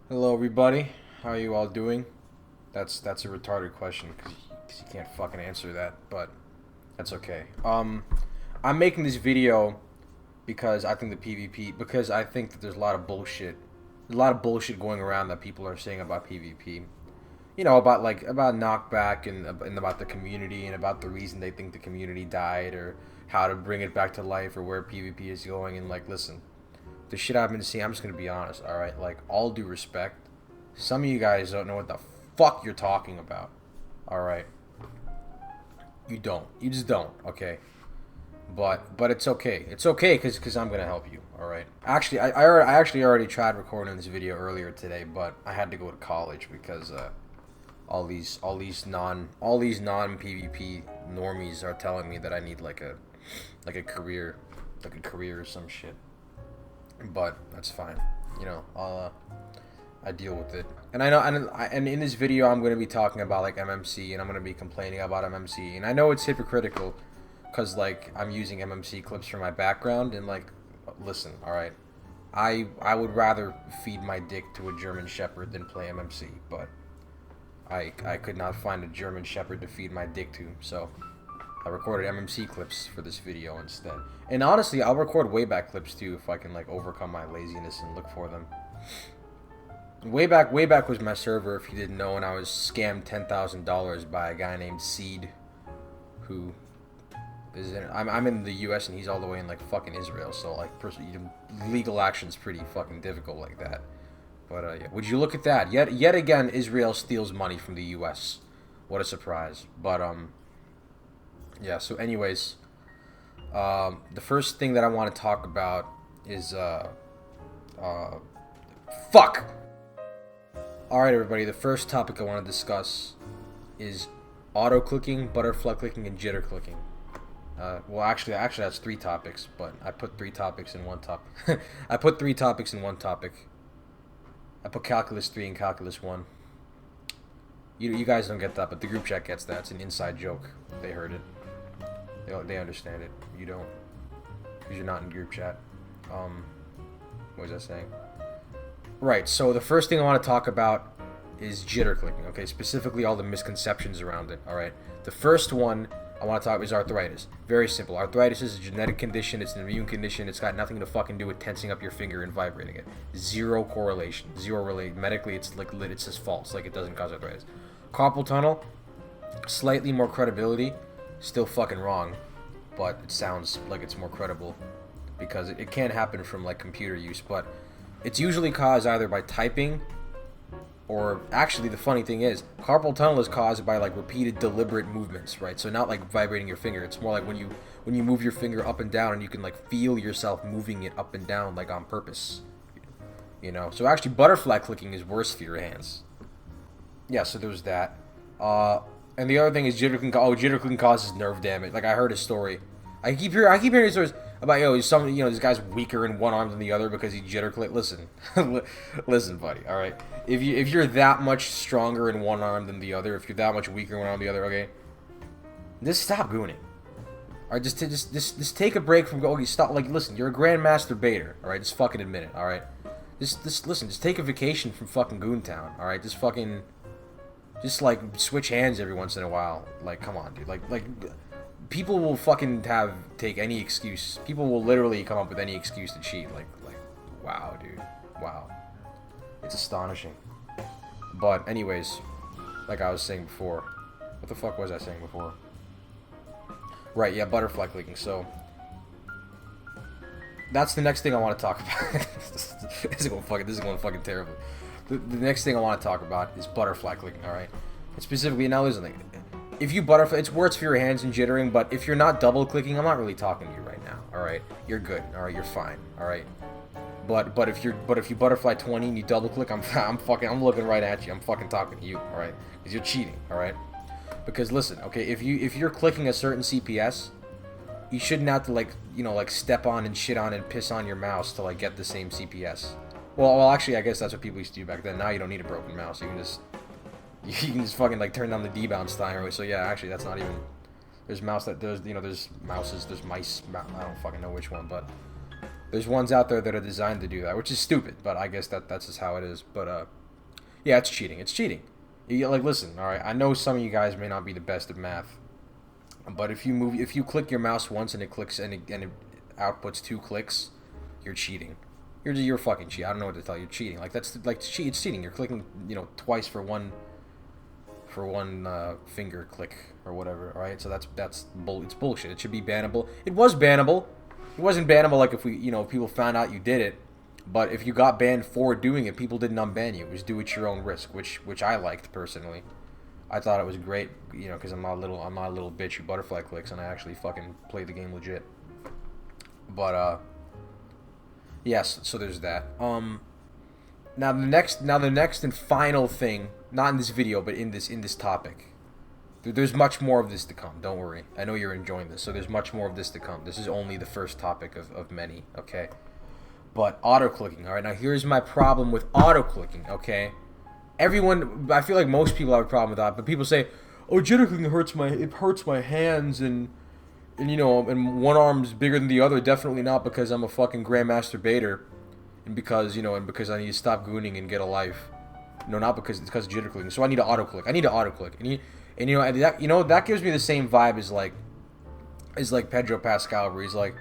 Hello, everybody. How are you all doing? That's a retarded question because you can't fucking answer that, but that's okay. I'm making this video because I think the PvP because I think that there's a lot of bullshit going around that people are saying about PvP. You know, about knockback and about the community and about the reason they think the community died or how to bring it back to life or where PvP is going. And like, listen, the shit I've been seeing, I'm just gonna be honest, alright? Like, all due respect, some of you guys don't know what the fuck you're talking about, alright? You don't. You just don't, okay? But it's okay. It's okay because I'm gonna help you, alright? Actually, I actually already tried recording this video earlier today, but I had to go to college because all these non PvP normies are telling me that I need like a career or some shit. But that's fine. You know, I deal with it. And I know, and in this video, I'm going to be talking about like MMC, and I'm going to be complaining about MMC. And I know it's hypocritical, cause like I'm using MMC clips for my background, and like, listen, all right, I would rather feed my dick to a German Shepherd than play MMC, but I could not find a German Shepherd to feed my dick to, so I recorded MMC clips for this video instead. And honestly, I'll record Wayback clips too if I can like overcome my laziness and look for them. Wayback was my server if you didn't know, and I was scammed $10,000 by a guy named Seed, who is in. I'm in the U.S. and he's all the way in like fucking Israel, so like legal action's pretty fucking difficult like that. But yeah, would you look at that? Yet again, Israel steals money from the U.S. What a surprise! But yeah. So anyways, the first thing that I want to talk about is uh, fuck. All right, everybody. The first topic I want to discuss is auto clicking, butterfly clicking, and jitter clicking. Well, actually, that's three topics, but I put three topics in one topic. I put three topics in one topic. I put calculus 3 and calculus 1. You guys don't get that, but the group chat gets that. It's an inside joke. They heard it. They understand it. You don't, because you're not in group chat. What was I saying? Right. So the first thing I want to talk about is jitter clicking. Okay, specifically all the misconceptions around it. All right. The first one I want to talk about is arthritis. Very simple. Arthritis is a genetic condition. It's an immune condition. It's got nothing to fucking do with tensing up your finger and vibrating it. Zero correlation. Zero relate. Medically, it's like it's just false. Like it doesn't cause arthritis. Carpal tunnel, slightly more credibility. Still fucking wrong, but it sounds like it's more credible because it can happen from like computer use, but it's usually caused either by typing or actually the funny thing is carpal tunnel is caused by like repeated deliberate movements, right? So not like vibrating your finger. It's more like when you move your finger up and down and you can like feel yourself moving it up and down like on purpose. You know? So actually butterfly clicking is worse for your hands. Yeah, so there was that. And the other thing is jitter clicking causes nerve damage. Like I heard a story. I keep hearing stories about this guy's weaker in one arm than the other because he jitter click. Listen, listen, buddy. All right, if you're that much stronger in one arm than the other, if you're that much weaker in one arm than the other, okay, just stop gooning. All right, just take a break from okay, stop. Like listen, you're a grandmaster baiter. All right, just fucking admit it. All right, just listen, just take a vacation from fucking Goontown. All right, just like switch hands every once in a while. Like, come on, dude. Like people will fucking take any excuse. People will literally come up with any excuse to cheat. Like, wow, dude, wow. It's astonishing. But anyways, like I was saying before, what the fuck was I saying before? Right, yeah, butterfly clicking. So that's the next thing I want to talk about. This is going fucking terribly. The next thing I want to talk about is butterfly clicking. All right, and specifically now listen. If you butterfly, it's worse for your hands and jittering. But if you're not double clicking, I'm not really talking to you right now. All right, you're good. All right, you're fine. All right. But if you butterfly 20 and you double click, I'm looking right at you. I'm fucking talking to you. All right, because you're cheating. All right. Because listen, okay, if you're clicking a certain CPS, you shouldn't have to like step on and shit on and piss on your mouse to like get the same CPS. Well, actually, I guess that's what people used to do back then. Now you don't need a broken mouse. You can just fucking like turn down the debounce timer. So yeah, actually, that's not even. There's mouse that there's there's mouses, there's mice. I don't fucking know which one, but There's ones out there that are designed to do that, which is stupid, but I guess that's just how it is. But yeah, it's cheating. It's cheating. You, like, listen, all right. I know some of you guys may not be the best at math, but if you click your mouse once and it clicks and it outputs 2 clicks, you're cheating. You're fucking cheating. I don't know what to tell you. You're cheating. Like that's like it's cheating. You're clicking, twice for one finger click or whatever. All right. So it's bullshit. It should be bannable. It was bannable. It wasn't bannable like if people found out you did it. But if you got banned for doing it, people didn't unban you. It was do at your own risk, which I liked personally. I thought it was great, because I'm not a little bitch who butterfly clicks, and I actually fucking play the game legit. But yes, so there's that. Now the next and final thing, not in this video, but in this topic. There's much more of this to come. Don't worry. I know you're enjoying this, so there's much more of this to come. This is only the first topic of many. Okay. But auto-clicking, all right? Now, here's my problem with auto-clicking, okay? Everyone, I feel like most people have a problem with that, but people say, oh, jitter-clicking hurts my hands, and one arm's bigger than the other. Definitely not because I'm a fucking grandmaster baiter, and because I need to stop gooning and get a life. No, not because it's because of jitter-clicking. So I need to auto-click. And that gives me the same vibe as Pedro Pascal, where he's like,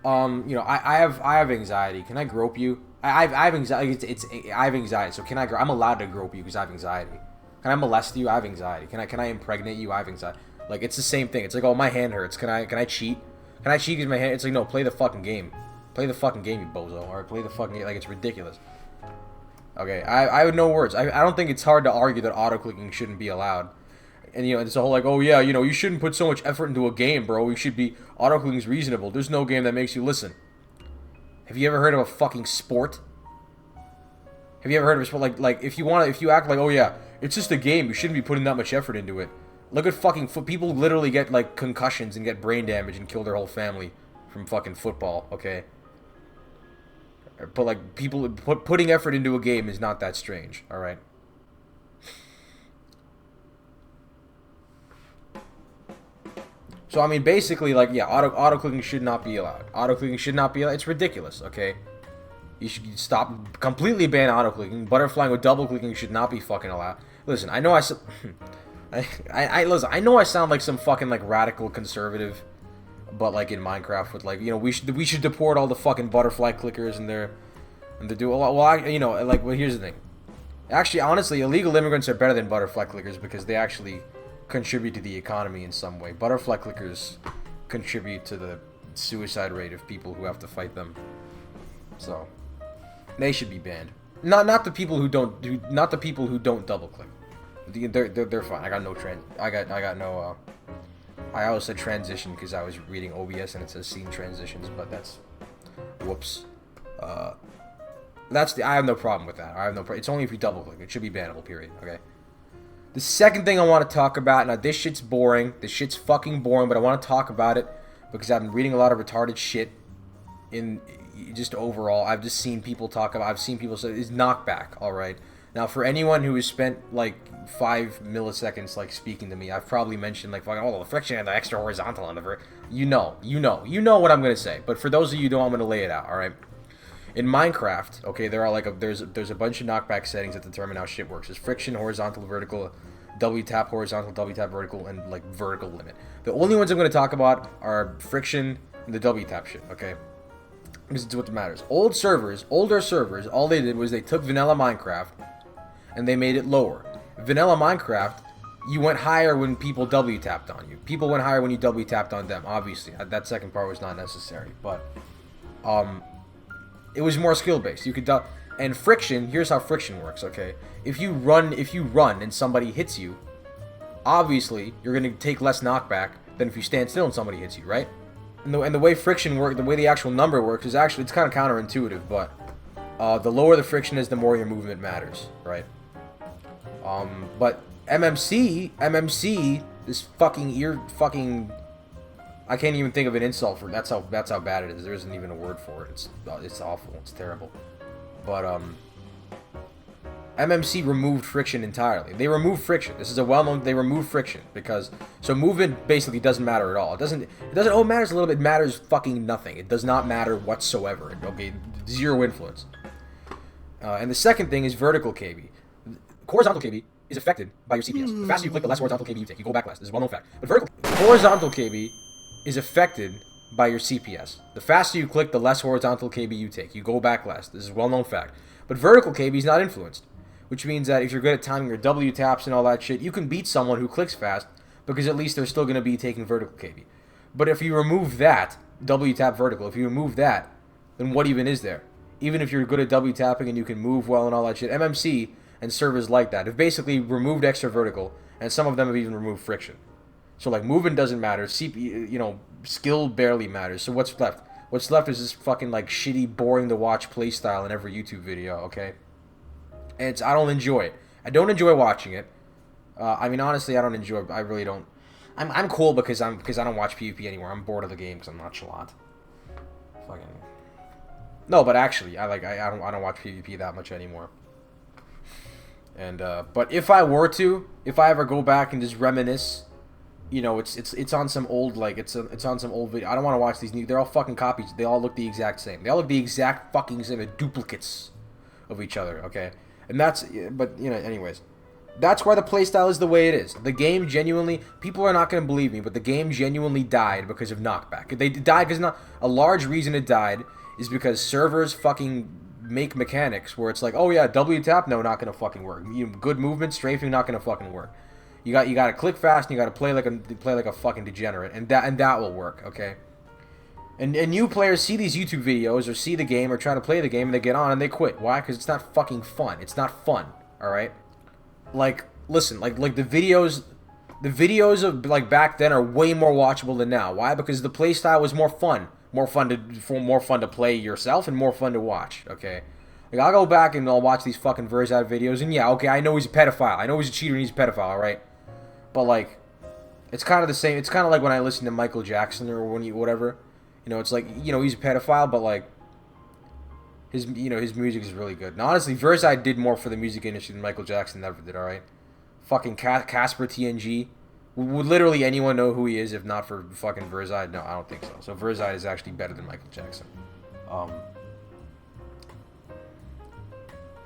I have anxiety. Can I grope you? I have anxiety. I have anxiety. So I'm allowed to grope you because I have anxiety. Can I molest you? I have anxiety. Can I impregnate you? I have anxiety. Like, it's the same thing. It's like, oh, my hand hurts. Can I cheat? Can I cheat because my hand? It's like, no, play the fucking game. Play the fucking game, you bozo. All right, play the fucking game. Like, it's ridiculous. Okay, I have no words. I don't think it's hard to argue that auto-clicking shouldn't be allowed. And, it's a whole like, oh, yeah, you shouldn't put so much effort into a game, bro. You should be, auto-clicking is reasonable. There's no game that makes you listen. Have you ever heard of a fucking sport? Have you ever heard of a sport? Like if you act like, oh, yeah, it's just a game. You shouldn't be putting that much effort into it. Look at fucking people literally get, like, concussions and get brain damage and kill their whole family from fucking football, okay? But, like, people, putting effort into a game is not that strange, all right? So, I mean, basically, like, yeah, auto-clicking should not be allowed. Auto-clicking should not be allowed. It's ridiculous, okay? You should stop, completely ban auto-clicking. Butterflying with double-clicking should not be fucking allowed. Listen, I know listen, I know I sound like some fucking, like, radical conservative, but, like, in Minecraft with, like, we should deport all the fucking butterfly clickers and their do, well, here's the thing. Actually, honestly, illegal immigrants are better than butterfly clickers because they actually contribute to the economy in some way. Butterfly clickers contribute to the suicide rate of people who have to fight them. So they should be banned. Not the people who don't double click. They're fine. I got no I always said transition because I was reading OBS and it says scene transitions, but that's whoops. I have no problem with that. It's only if you double click. It should be bannable. Period. Okay. The second thing I want to talk about, now this shit's boring. This shit's fucking boring, but I want to talk about it because I've been reading a lot of retarded shit in just overall. I've just seen people talk about, I've seen people say, is knockback, alright? Now, for anyone who has spent, like, 5 milliseconds, like, speaking to me, I've probably mentioned, like, fucking, oh, the friction and the extra horizontal and the you know what I'm going to say. But for those of you who don't, I'm going to lay it out, alright? In Minecraft, okay, there are there's a bunch of knockback settings that determine how shit works. There's friction, horizontal, vertical, W tap horizontal, W tap vertical, and like vertical limit. The only ones I'm going to talk about are friction and the W tap shit, okay? Because it's what matters. Older servers, all they did was they took vanilla Minecraft and they made it lower. Vanilla Minecraft, you went higher when people W tapped on you. People went higher when you W tapped on them. Obviously, that second part was not necessary, but it was more skill-based. You could and friction, here's how friction works, okay? If you run and somebody hits you, obviously, you're going to take less knockback than if you stand still and somebody hits you, right? And the way friction works, the way the actual number works is actually, it's kind of counterintuitive, but the lower the friction is, the more your movement matters, right? But MMC, this fucking I can't even think of an insult for it. That's how bad it is. There isn't even a word for it. It's awful. It's terrible. But MMC removed friction entirely. They removed friction. This is a well-known. They removed friction because so movement basically doesn't matter at all. It doesn't. Oh, it matters a little bit. It matters fucking nothing. It does not matter whatsoever. Okay, zero influence. And the second thing is vertical KB. Horizontal KB is affected by your CPS. The faster you click, the less horizontal KB you take. You go back less. This is a well-known fact. But horizontal KB is affected by your CPS. The faster you click, the less horizontal KB you take. You go back less. This is a well-known fact. But vertical KB is not influenced, which means that if you're good at timing your W taps and all that shit, you can beat someone who clicks fast because at least they're still going to be taking vertical KB. But if you remove that, W tap vertical, if you remove that, then what even is there? Even if you're good at W tapping and you can move well and all that shit, MMC and servers like that have basically removed extra vertical, and some of them have even removed friction. So like movement doesn't matter, skill barely matters. So what's left? What's left is this fucking like shitty, boring to watch playstyle in every YouTube video, okay? And I don't enjoy it. I don't enjoy watching it. I mean, honestly, I don't enjoy it. I really don't. I'm cool because I don't watch PvP anymore. I'm bored of the game because I'm nonchalant. Fucking. No, but actually, I don't watch PvP that much anymore. And but if I ever go back and just reminisce, you know, it's on some old it's on some old video. I don't want to watch these new. They're all fucking copies. They all look the exact same. They all look the exact fucking same. They're duplicates of each other. Okay, and but you know, anyways, that's why the playstyle is the way it is. The game genuinely, people are not gonna believe me, but the game genuinely died because of knockback. They died because a large reason it died is because servers fucking make mechanics where it's like, oh yeah, W tap, no, not gonna fucking work. Good movement, strafing, not gonna fucking work. You gotta click fast and you gotta play like a fucking degenerate, and that will work, okay? And new players see these YouTube videos or see the game or try to play the game and they get on and they quit. Why? Because it's not fucking fun. It's not fun. All right. Like, listen, like the videos of like back then are way more watchable than now. Why? Because the play style was more fun. More fun to play yourself and more fun to watch. Okay, like I'll go back and I'll watch these fucking Verzad videos and yeah, okay, I know he's a pedophile. I know he's a cheater and he's a pedophile. All right, but like, it's kind of the same. It's kind of like when I listen to Michael Jackson or whatever. You know, it's like, you know, he's a pedophile, but like his music is really good. And honestly, Verzad did more for the music industry than Michael Jackson ever did. All right, fucking Casper TNG. Would literally anyone know who he is if not for fucking Verzad? No, I don't think so. So Verzad is actually better than Michael Jackson.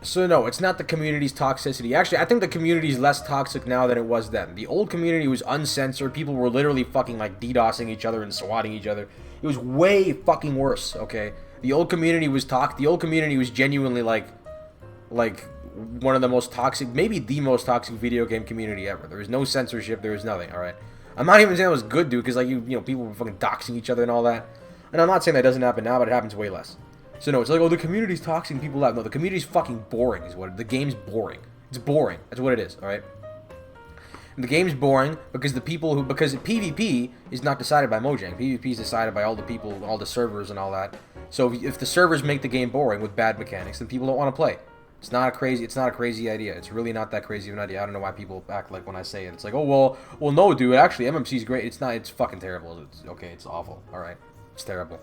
So no, it's not the community's toxicity. Actually, I think the community is less toxic now than it was then. The old community was uncensored. People were literally fucking like DDoSing each other and swatting each other. It was way fucking worse, okay? The old community was genuinely like one of the most toxic, maybe the most toxic video game community ever. There was no censorship. There was nothing. All right. I'm not even saying it was good, dude, because like you know people were fucking doxing each other and all that. And I'm not saying that doesn't happen now, but it happens way less. So no, it's like, oh, the community's toxing people out. No, the community's fucking boring. Is what the game's boring. It's boring. That's what it is. All right. And the game's boring because because PvP is not decided by Mojang. PvP is decided by all the people, all the servers, and all that. So if the servers make the game boring with bad mechanics, then people don't want to play. It's not a crazy idea. It's really not that crazy of an idea. I don't know why people act like when I say it. It's like, oh, well, no, dude. Actually, MMC's great. It's not. It's fucking terrible. It's okay. It's awful. All right. It's terrible.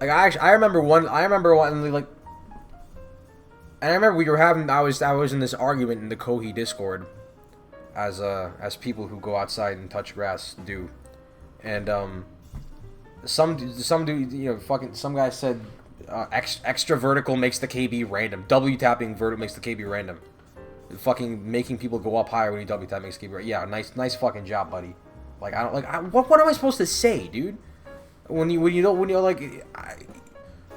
Like I remember one. Like, and I remember we were having. I was in this argument in the Kohi Discord, as people who go outside and touch grass do, and some dude, you know, fucking some guy said. Extra vertical makes the KB random. W tapping vertical makes the KB random. Fucking making people go up higher when you W tap makes KB random. Yeah, nice fucking job, buddy. Like I don't like. What am I supposed to say, dude? When you don't like.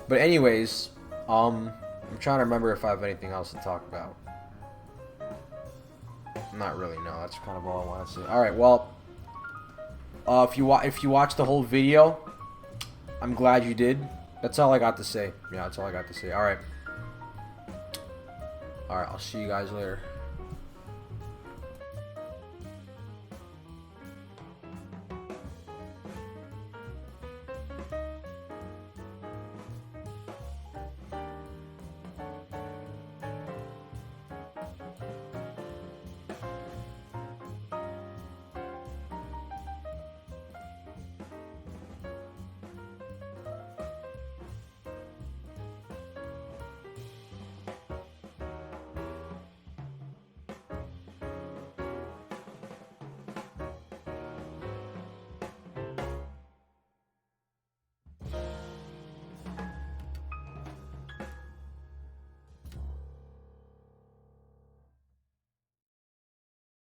But anyways, I'm trying to remember if I have anything else to talk about. Not really. No, that's kind of all I want to say. All right. Well, if you watch the whole video, I'm glad you did. That's all I got to say. Yeah, that's all I got to say. Alright. Alright, I'll see you guys later.